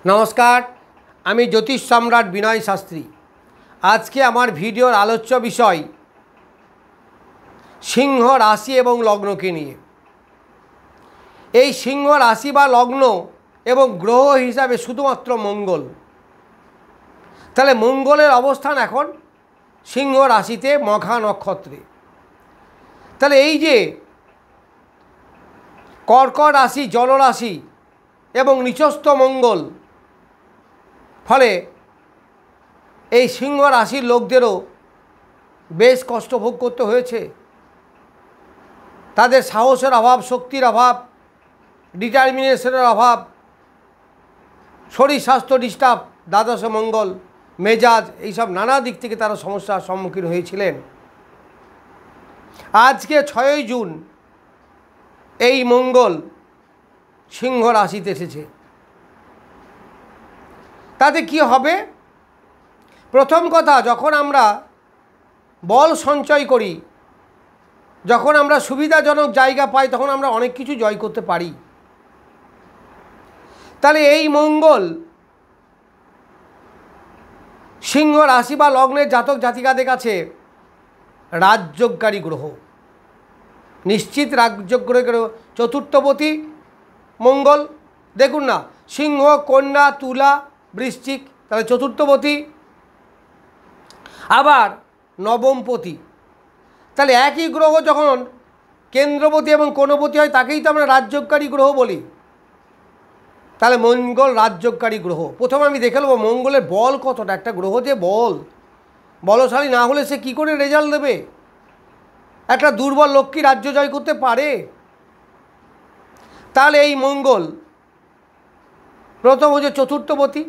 नमस्कार आमी ज्योतिष सम्राट बिनय शास्त्री। आज के आमार भिडियोर आलोच्य विषय सिंह राशि एवं लग्न के निये। এই সিংহ রাশি বা লগ্ন এবং গ্রহ হিসাবে শুধুমাত্র মঙ্গল। তাহলে মঙ্গলের অবস্থান এখন সিংহ রাশিতে মঘা নক্ষত্রে। তাহলে এই যে কর্কট রাশি জলরাশি এবং নিচস্থ মঙ্গল, ফলে এই সিংহ রাশির লোকদেরও বেশ কষ্ট ভোগ করতে হয়েছে। তাদের সাহসের অভাব, শক্তির অভাব, ডিটারমিনেশনের অভাব, শরীর স্বাস্থ্য ডিস্টার্ব, দ্বাদশে মঙ্গল, মেজাজ, এইসব নানা দিক থেকে তারা সমস্যার সম্মুখীন হয়েছিলেন। আজকে 6ই জুন এই মঙ্গল সিংহ রাশিতে এসেছে। তাতে কি হবে? প্রথম কথা, যখন আমরা বল সঞ্চয় করি, যখন আমরা সুবিধাজনক জায়গা পাই, তখন আমরা অনেক কিছু জয় করতে পারি। তাহলে এই মঙ্গল সিংহ রাশি বা লগ্নের জাতক জাতিকাদের কাছে রাজযোগকারী গ্রহ, নিশ্চিত রাজযোগ গ্রহ। চতুর্থপতি মঙ্গল, দেখুন না, সিংহ, কন্যা, তুলা, বৃশ্চিক, তাহলে চতুর্থপতি। আবার নবমপতি। তাহলে একই গ্রহ যখন কেন্দ্রপতি এবং কোণপতি হয়, তাকেই তো আমরা রাজযোগকারী গ্রহ বলি। তাহলে মঙ্গল রাজযোগকারী গ্রহ। প্রথমে আমি দেখে নেব মঙ্গলের বল কতটা। একটা গ্রহ যে বলশালী না হলে সে কী করে রেজাল্ট দেবে? একটা দুর্বল লোক কি রাজ্য জয় করতে পারে? তাহলে এই মঙ্গল প্রথম হচ্ছে চতুর্থপতি,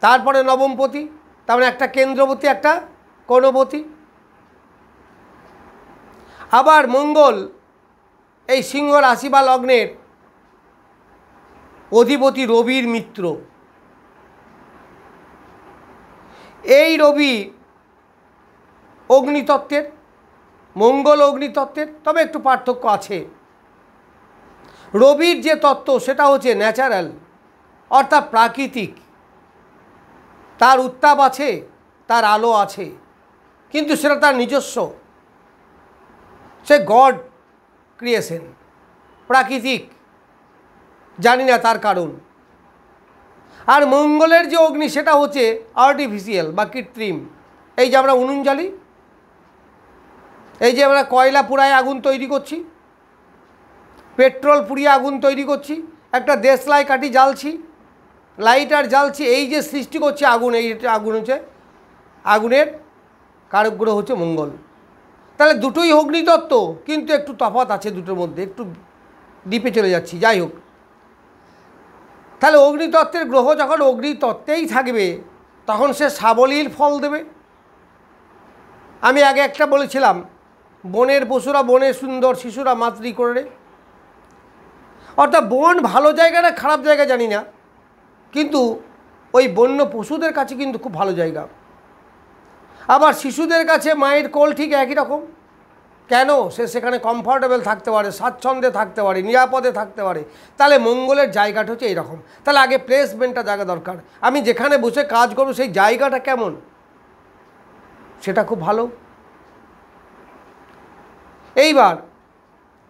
তারপরে নবমপতি, তার মানে একটা কেন্দ্রপতি একটা কোণপতি। আবার মঙ্গল এই সিংহ রাশি বা লগ্নের অধিপতি রবির মিত্র। এই রবি অগ্নিতত্ত্বের, মঙ্গল অগ্নিতত্ত্বের, তবে একটু পার্থক্য আছে। রবির যে তত্ত্ব সেটা হচ্ছে ন্যাচারাল, অর্থাৎ প্রাকৃতিক। তার উত্তাপ আছে, তার আলো আছে, কিন্তু সেটা তার নিজস্ব, সে গড ক্রিয়েশন, প্রাকৃতিক, জানি না তার কারণ। আর মঙ্গলের যে অগ্নি সেটা হচ্ছে আর্টিফিশিয়াল বা কৃত্রিম। এই যে আমরা উনুন জ্বালি, এই যে আমরা কয়লা পুড়ায় আগুন তৈরি করছি, পেট্রোল পুড়িয়ে আগুন তৈরি করছি, একটা দেশলাই কাঠি জ্বালছি, লাইটার জ্বালছি, এই যে সৃষ্টি করছে আগুন, এই আগুন হচ্ছে, আগুনের কারক গ্রহ হচ্ছে মঙ্গল। তাহলে দুটোই অগ্নিতত্ত্ব, কিন্তু একটু তফাৎ আছে দুটোর মধ্যে, একটু ডিপে চলে যাচ্ছি, যাই হোক। তাহলে অগ্নিতত্ত্বের গ্রহ যখন অগ্নিতত্ত্বেই থাকবে, তখন সে সাবলীল ফল দেবে। আমি আগে একটা বলেছিলাম, বনের পশুরা বনে সুন্দর, শিশুরা মাতৃ করে। অর্থাৎ বন ভালো জায়গা না খারাপ জায়গা জানি না, কিন্তু ওই বন্য পশুদের কাছে কিন্তু খুব ভালো জায়গা। আবার শিশুদের কাছে মায়ের কোল ঠিক একই রকম। কেন? সে সেখানে কমফর্টেবল থাকতে পারে, স্বাচ্ছন্দ্যে থাকতে পারে, নিরাপদে থাকতে পারে। তাহলে মঙ্গলের জায়গাটা হচ্ছে এইরকম। তাহলে আগে প্লেসমেন্টটা জায়গা দরকার। আমি যেখানে বসে কাজ করব সেই জায়গাটা কেমন, সেটা খুব ভালো। এইবার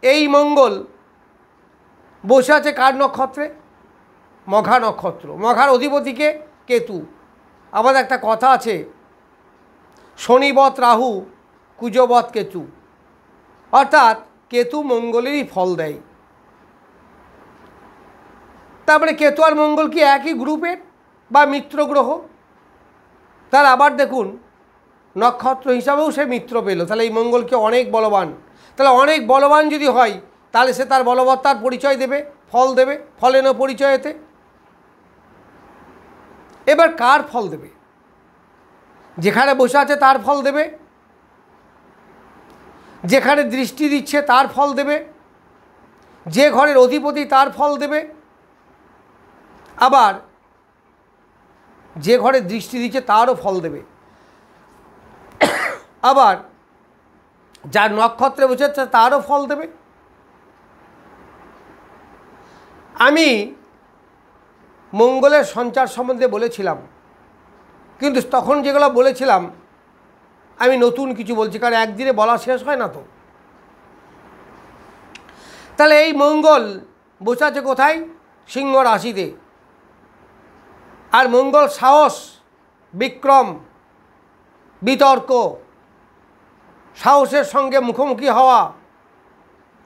এই মঙ্গল বসে আছে কার নক্ষত্রে? মঘা নক্ষত্র। মঘার অধিপতিকে কেতু। আমাদের একটা কথা আছে, শনিবৎ রাহু, কুজবৎ কেতু, অর্থাৎ কেতু মঙ্গলেরই ফল দেয়। তারপরে কেতু আর মঙ্গল কি একই গ্রুপের বা মিত্র গ্রহ? তার আবার দেখুন নক্ষত্র হিসাবেও সে মিত্র পেল। তাহলে এই মঙ্গল কি অনেক বলবান? তাহলে অনেক বলবান যদি হয়, তাহলে সে তার বলবত্তার পরিচয় দেবে, ফল দেবে, ফলেন পরিচয়েতে। এবার কার ফল দেবে? যেখানে বসে আছে তার ফল দেবে, যেখানে দৃষ্টি দিচ্ছে তার ফল দেবে, যে ঘরের অধিপতি তার ফল দেবে। আবার যে ঘরে দৃষ্টি দিচ্ছে তারও ফল দেবে। আবার যার নক্ষত্রে বসে আছে তারও ফল দেবে। আমি মঙ্গলের সঞ্চার সম্বন্ধে বলেছিলাম, কিন্তু তখন যেগুলো বলেছিলাম আমি নতুন কিছু বলছি, কারণ একদিনে বলা শেষ হয় না তো। তাহলে এই মঙ্গল বসে আছে কোথায়? সিংহ রাশিতে। আর মঙ্গল সাহস, বিক্রম, বিতর্ক, সাহসের সঙ্গে মুখোমুখি হওয়া,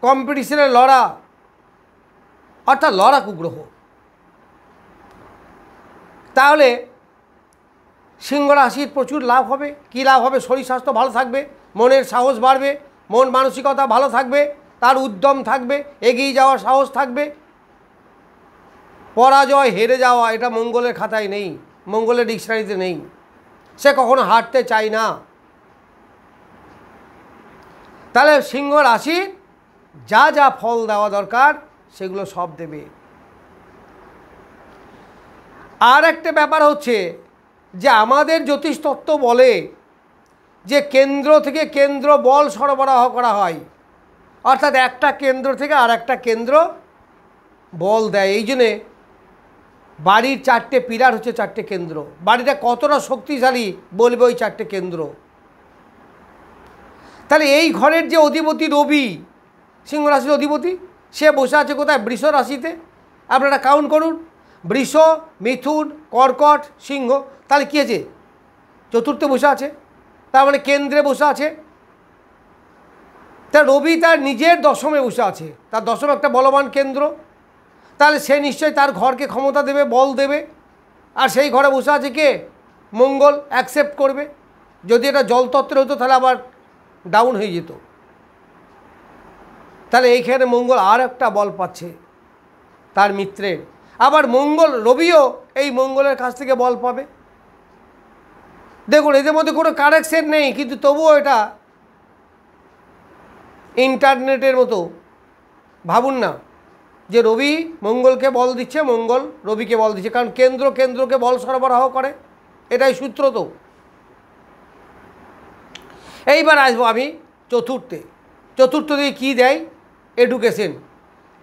কম্পিটিশনে লড়া, অর্থাৎ লড়াকু গ্রহ। তাহলে সিংহ রাশির প্রচুর লাভ হবে। কী লাভ হবে? শরীর স্বাস্থ্য ভালো থাকবে, মনের সাহস বাড়বে, মন মানসিকতা ভালো থাকবে, তার উদ্যম থাকবে, এগিয়ে যাওয়ার সাহস থাকবে। পরাজয়, হেরে যাওয়া এটা মঙ্গলের খাতায় নেই, মঙ্গলের ডিকশনারিতে নেই। সে কখনো হারতে চায় না। তাহলে সিংহ রাশি যা যা ফল দেওয়া দরকার সেগুলো সব দেবে। আর একটা ব্যাপার হচ্ছে যে আমাদের জ্যোতিষতত্ত্ব বলে যে কেন্দ্র থেকে কেন্দ্র বল সরবরাহ করা হয়, অর্থাৎ একটা কেন্দ্র থেকে আর একটা কেন্দ্র বল দেয়। এই জন্যে বাড়ির 4টে পিলার হচ্ছে 4টে কেন্দ্র। বাড়িটা কতটা শক্তিশালী বলবে ওই 4টে কেন্দ্র। তাহলে এই ঘরের যে অধিপতি রবি, সিংহ রাশির অধিপতি, সে বসে আছে কোথায়? বৃষ রাশিতে। আপনারা কাউন্ট করুন, বৃষ, মিথুন, কর্কট, সিংহ, তাহলে কী আছে? চতুর্থে বসে আছে, তার মানে কেন্দ্রে বসে আছে। তা রবি তার নিজের দশমে বসে আছে, তার দশম একটা বলবান কেন্দ্র। তাহলে সে নিশ্চয়ই তার ঘরকে ক্ষমতা দেবে, বল দেবে। আর সেই ঘরে বসে আছে কে? মঙ্গল। অ্যাকসেপ্ট করবে। যদি এটা জলতত্ত্বের হতো তাহলে আবার ডাউন হয়ে যেত। তাহলে এইখানে মঙ্গল আর একটা বল পাচ্ছে তার মিত্রের। আবার মঙ্গল, রবিও এই মঙ্গলের কাছ থেকে বল পাবে। দেখুন এদের মধ্যে কোনো কানেকশন নেই, কিন্তু তবুও এটা ইন্টারনেটের মতো। ভাবুন না যে রবি মঙ্গলকে বল দিচ্ছে, মঙ্গল রবিকে বল দিচ্ছে, কারণ কেন্দ্র কেন্দ্রকে বল সরবরাহ করে, এটাই সূত্র তো। এইবার আসবো আমি চতুর্থে। চতুর্থ দিয়ে কী দেয়? এডুকেশন।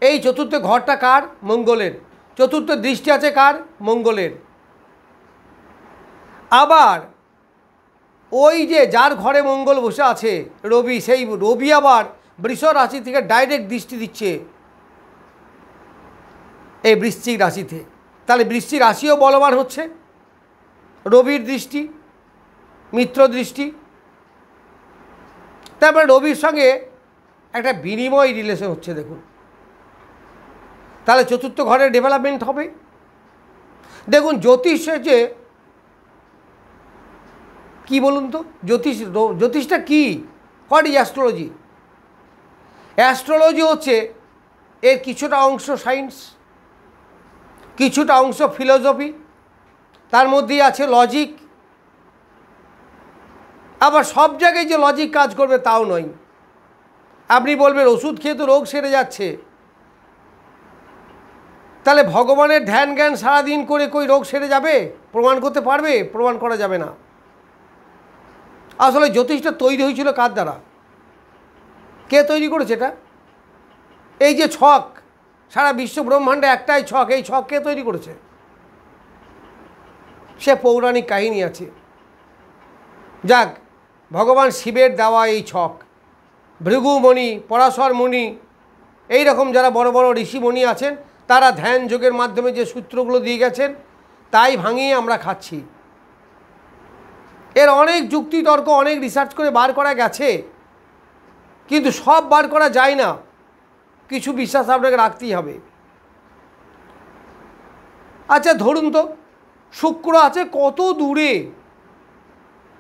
এই চতুর্থ ঘরটা কার? মঙ্গলের। চতুর্থ দৃষ্টি আছে কার? মঙ্গলের। আবার ওই যে যার ঘরে মঙ্গল বসে আছে রবি, সেই রবি আবার বৃষ রাশি থেকে ডাইরেক্ট দৃষ্টি দিচ্ছে এই বৃশ্চিক রাশিতে। তাহলে বৃশ্চিক রাশিও বলবান হচ্ছে, রবির দৃষ্টি, মিত্র দৃষ্টি। তারপরে রবির সঙ্গে একটা বিনিময় রিলেশন হচ্ছে। দেখুন তাহলে চতুর্থ ঘরের ডেভেলপমেন্ট হবে। দেখুন জ্যোতিষে যে কি বলুন তো, জ্যোতিষটা কি? What is astrology? অ্যাস্ট্রোলজি হচ্ছে এর কিছুটা অংশ সায়েন্স, কিছুটা অংশ ফিলোসফি, তার মধ্যেই আছে লজিক। আবার সব জায়গায় যে লজিক কাজ করবে তাও নয়। আপনি বলবেন ওষুধ খেয়ে তো রোগ সেরে যাচ্ছে, তাহলে ভগবানের ধ্যান জ্ঞান সারাদিন করে কই রোগ সেরে যাবে? প্রমাণ করতে পারবে? প্রমাণ করা যাবে না। আসলে জ্যোতিষটা তৈরি হয়েছিল কার দ্বারা? কে তৈরি করেছে এটা? এই যে ছক, সারা বিশ্ব ব্রহ্মাণ্ডে একটাই ছক, এই ছক কে তৈরি করেছে? সে পৌরাণিক কাহিনী আছে। যাক, ভগবান শিবের দেওয়া এই ছক। ভৃগুমণি, পরাশর মুনি, এই রকম যারা বড় বড় ঋষিমণি আছেন, তারা ধ্যান যোগের মাধ্যমে যে সূত্রগুলো দিয়ে গেছেন তাই ভাঙিয়ে আমরা খাচ্ছি। এর অনেক যুক্তি তর্ক, অনেক রিসার্চ করে বার করা গেছে, কিন্তু সব বার করা যায় না। কিছু বিশ্বাস আপনাকে রাখতেই হবে। আচ্ছা ধরুন তো, শুক্র আছে কত দূরে,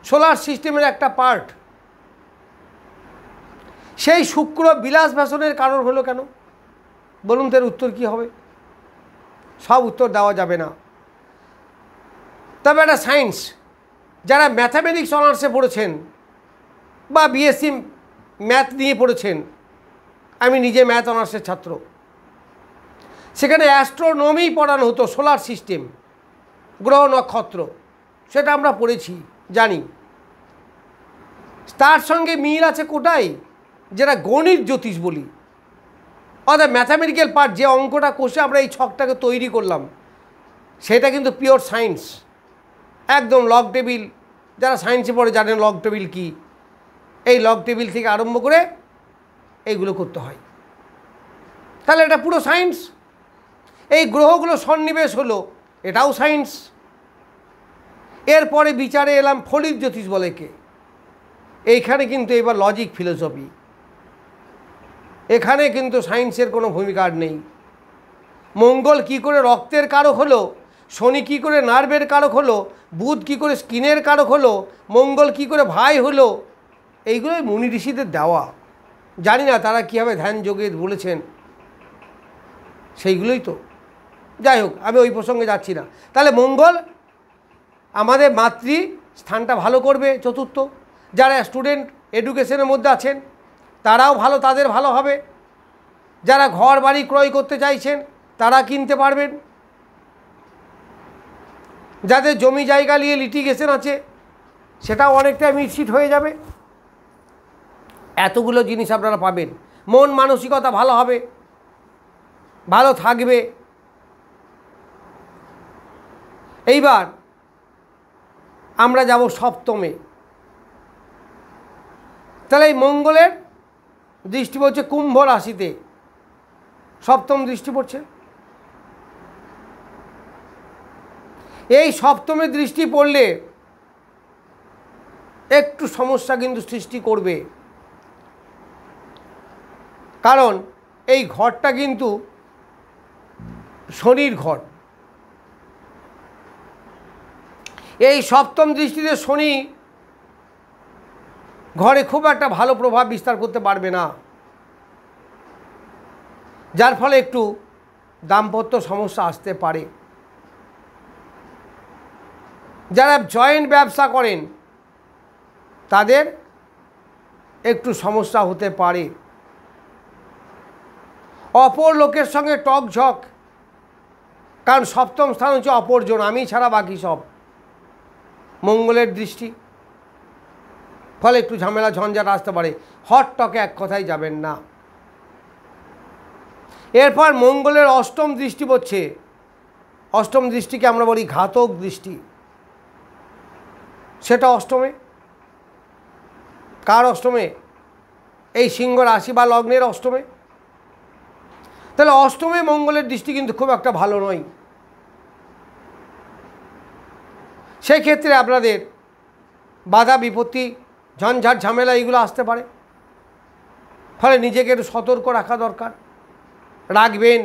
সোলার সিস্টেমের একটা পার্ট। সেই শুক্র বিলাস ব্যসনের কারণ হলো কেন? বলুন তো এর উত্তর কী হবে? সব উত্তর দেওয়া যাবে না। তবে একটা সায়েন্স, যারা ম্যাথামেটিক্স অনার্সে পড়েছেন বা বিএসসি ম্যাথ নিয়ে পড়েছেন, আমি নিজে ম্যাথ অনার্সের ছাত্র, সেখানে অ্যাস্ট্রোনমি পড়ানো হতো, সোলার সিস্টেম, গ্রহ নক্ষত্র, সেটা আমরা পড়েছি, জানি। তার সঙ্গে মিল আছে কোটাই, যেটা গণিত জ্যোতিষ বলি, অর্থাৎ ম্যাথামেটিক্যাল পার্ট, যে অঙ্কটা কষে আমরা এই ছকটাকে তৈরি করলাম, সেটা কিন্তু পিওর সায়েন্স, একদম লগ টেবিল, যারা সায়েন্সে পড়ে জানেন লগ টেবিল কী। এই লগ টেবিল থেকে আরম্ভ করে এইগুলো করতে হয়। তাহলে এটা পুরো সায়েন্স। এই গ্রহগুলো সন্নিবেশ হলো, এটাও সায়েন্স। এরপরে বিচারে এলাম ফলিত জ্যোতিষ বলে কে। এইখানে কিন্তু এবার লজিক ফিলোসফি, এখানে কিন্তু সায়েন্সের কোনো ভূমিকা নেই। মঙ্গল কি করে রক্তের কারক হলো, শনি কি করে নার্ভের কারক হলো, বুধ কি করে স্কিনের কারক হলো, মঙ্গল কি করে ভাই হলো, এইগুলোই মুনি ঋষিদের দেওয়া। জানি না তারা কীভাবে ধ্যান যোগে বলেছেন, সেইগুলোই তো। যাই হোক, আমি ওই প্রসঙ্গে যাচ্ছি না। তাহলে মঙ্গল আমাদের মাতৃ স্থানটা ভালো করবে, চতুর্থ। যারা স্টুডেন্ট এডুকেশনের মধ্যে আছেন তারাও ভালো, তাদের ভালো হবে। যারা ঘর বাড়ি ক্রয় করতে চাইছেন তারা কিনতে পারবেন। যাদের জমি জায়গা নিয়ে লিটিগেশন আছে সেটাও অনেকটা মিটশিট হয়ে যাবে। এতগুলো জিনিস আপনারা পাবেন। মন মানসিকতা ভালো হবে, ভালো থাকবে। এইবার আমরা যাব সপ্তমে। তাহলে এই মঙ্গলের দৃষ্টি পড়ছে কুম্ভ রাশিতে, সপ্তম দৃষ্টি পড়ছে। এই সপ্তমে দৃষ্টি পড়লে একটু সমস্যা কিন্তু সৃষ্টি করবে, কারণ এই ঘরটা কিন্তু শনির ঘর। এই সপ্তম দৃষ্টিতে শনি ঘরে খুব একটা ভালো প্রভাব বিস্তার করতে পারবে না, যার ফলে একটু দাম্পত্য সমস্যা আসতে পারে। যারা জয়েন্ট ব্যবসা করেন তাদের একটু সমস্যা হতে পারে। অপর লোকের সঙ্গে টকঝক, কারণ সপ্তম স্থান হচ্ছে অপরজন, আমি ছাড়া বাকি সব। মঙ্গলের দৃষ্টি, ফলে একটু ঝামেলা ঝঞ্ঝাট আসতে পারে। হট টকে এক কথায় যাবেন না। এরপর মঙ্গলের অষ্টম দৃষ্টি পড়ছে। অষ্টম দৃষ্টিকে আমরা বলি ঘাতক দৃষ্টি। সেটা অষ্টমে। কার অষ্টমে? এই সিংহ রাশি বা লগ্নের অষ্টমে। তাহলে অষ্টমে মঙ্গলের দৃষ্টি কিন্তু খুব একটা ভালো নয়। সেই ক্ষেত্রে আপনাদের বাধা বিপত্তি, ঝঞ্ঝাট ঝামেলা এইগুলো আসতে পারে। ফলে নিজেকে একটু সতর্ক রাখা দরকার, রাখবেন।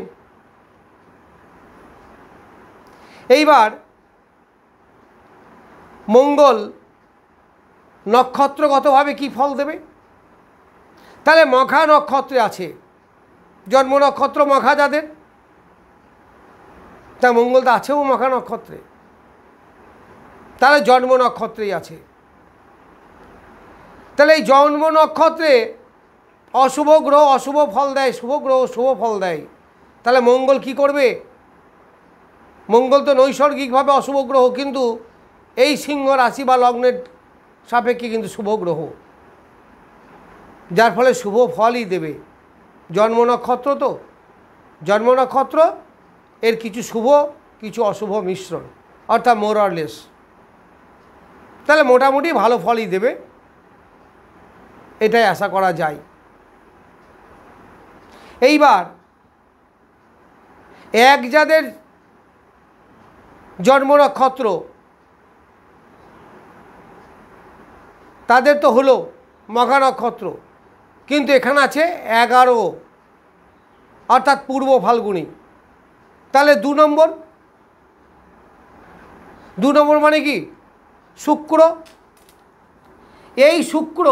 এইবার মঙ্গল নক্ষত্রগতভাবে কি ফল দেবে? তাহলে মঘা নক্ষত্রে আছে, জন্ম নক্ষত্র মঘা যাদের, তা মঙ্গল তো আছেও মঘা নক্ষত্রে, তাহলে জন্ম নক্ষত্রেই আছে। তাহলে এই জন্ম নক্ষত্রে অশুভ গ্রহ অশুভ ফল দেয়, শুভ গ্রহ শুভ ফল দেয়। তাহলে মঙ্গল কি করবে? মঙ্গল তো নৈসর্গিকভাবে অশুভ গ্রহ, কিন্তু এই সিংহ রাশি বা লগ্নের সাপেক্ষে কিন্তু শুভ গ্রহ, যার ফলে শুভ ফলই দেবে। জন্ম নক্ষত্র তো, জন্ম নক্ষত্র এর কিছু শুভ কিছু অশুভ মিশ্রণ, অর্থাৎ মোর অর লেস। তাহলে মোটামুটি ভালো ফলই দেবে, এটাই আশা করা যায়। এইবার এক যাদের জন্ম নক্ষত্র তাদের তো হলো মঘা নক্ষত্র, কিন্তু এখানে আছে 11, অর্থাৎ পূর্ব ফাল্গুনী। তাহলে 2 নম্বর, 2 নম্বর মানে কি? শুক্র। এই শুক্র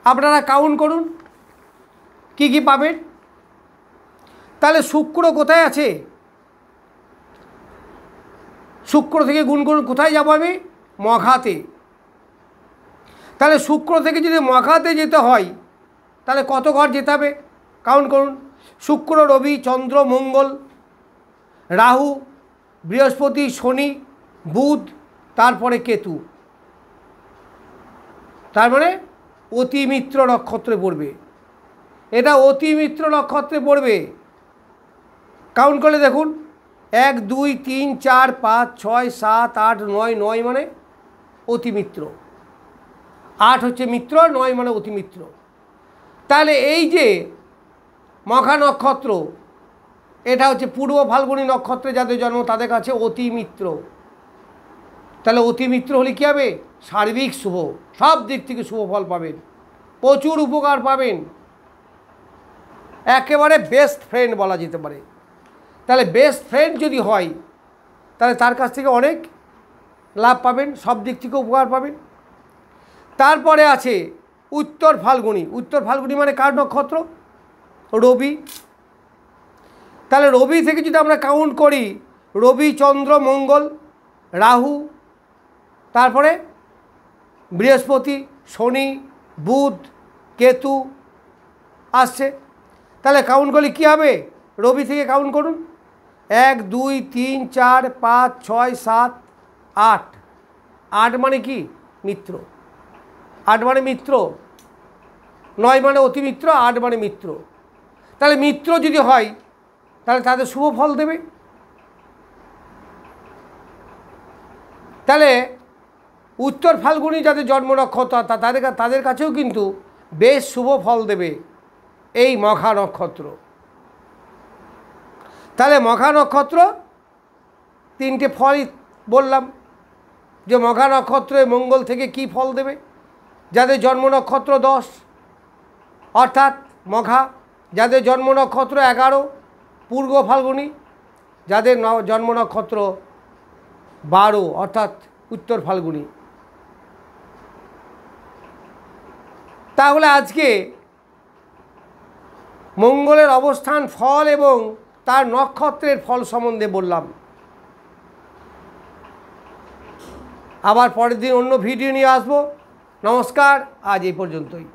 আপনারা কাউন্ট করুন কি কি পাবেন। তাহলে শুক্র কোথায় আছে? শুক্র থেকে গুণ করুন, কোথায় যাব আমি? মঘাতে। তাহলে শুক্র থেকে যদি মঘাতে যেতে হয় তাহলে কত ঘর যেতে হবে কাউন্ট করুন। শুক্র, রবি, চন্দ্র, মঙ্গল, রাহু, বৃহস্পতি, শনি, বুধ, তারপরে কেতু। তার মানে অতিমিত্র নক্ষত্রে পড়বে। এটা অতিমিত্র নক্ষত্রে পড়বে। কাউন্ট করলে দেখুন 1 2 3 4 5 6 7 8 9, 9 মানে অতিমিত্র, 8 হচ্ছে মিত্র, 9 মানে অতিমিত্র। তাহলে এই যে মঘা নক্ষত্র, এটা হচ্ছে পূর্ব ফাল্গুনী নক্ষত্রে যাদের জন্ম তাদের কাছে অতিমিত্র। তাহলে অতিমিত্র হলে কী হবে? সার্বিক শুভ, সব দিক থেকে শুভ ফল পাবেন, প্রচুর উপকার পাবেন, একেবারে বেস্ট ফ্রেন্ড বলা যেতে পারে। তাহলে বেস্ট ফ্রেন্ড যদি হয় তাহলে তার কাছ থেকে অনেক লাভ পাবেন, সব দিক থেকে উপকার পাবেন। তারপরে আছে উত্তর ফাল্গুনী। উত্তর ফাল্গুনী মানে কার নক্ষত্র? রবি। তাহলে রবি থেকে যদি আমরা কাউন্ট করি, রবি, চন্দ্র, মঙ্গল, রাহু, তারপরে বৃহস্পতি, শনি, বুধ, কেতু আসছে। তাহলে কাউন্ট করলে কী হবে? রবি থেকে কাউন্ট করুন, 1 2 3 4 5 6 7 8, 8 মানে কি? মিত্র, 8 মানে মিত্র, 9 মানে অতিমিত্র, 8 মানে মিত্র। তাহলে মিত্র যদি হয় তাহলে তাদের শুভ ফল দেবে। তাহলে উত্তর ফাল্গুনী যাদের জন্ম নক্ষত্র তাদের কাছেও কিন্তু বেশ শুভ ফল দেবে এই মঘা নক্ষত্র। তাহলে মঘা নক্ষত্র 3টে ফলই বললাম, যে মঘা নক্ষত্রে মঙ্গল থেকে কি ফল দেবে। যাদের জন্ম নক্ষত্র 10 অর্থাৎ মঘা, যাদের জন্ম নক্ষত্র 11 পূর্ব ফাল্গুনী, যাদের জন্ম নক্ষত্র 12 অর্থাৎ উত্তর ফাল্গুনী। তাহলে আজকে মঙ্গলের অবস্থান, ফল এবং তার নক্ষত্রের ফল সম্বন্ধে বললাম। আবার পরের দিন অন্য ভিডিও নিয়ে আসবো। নমস্কার, আজ এই পর্যন্তই।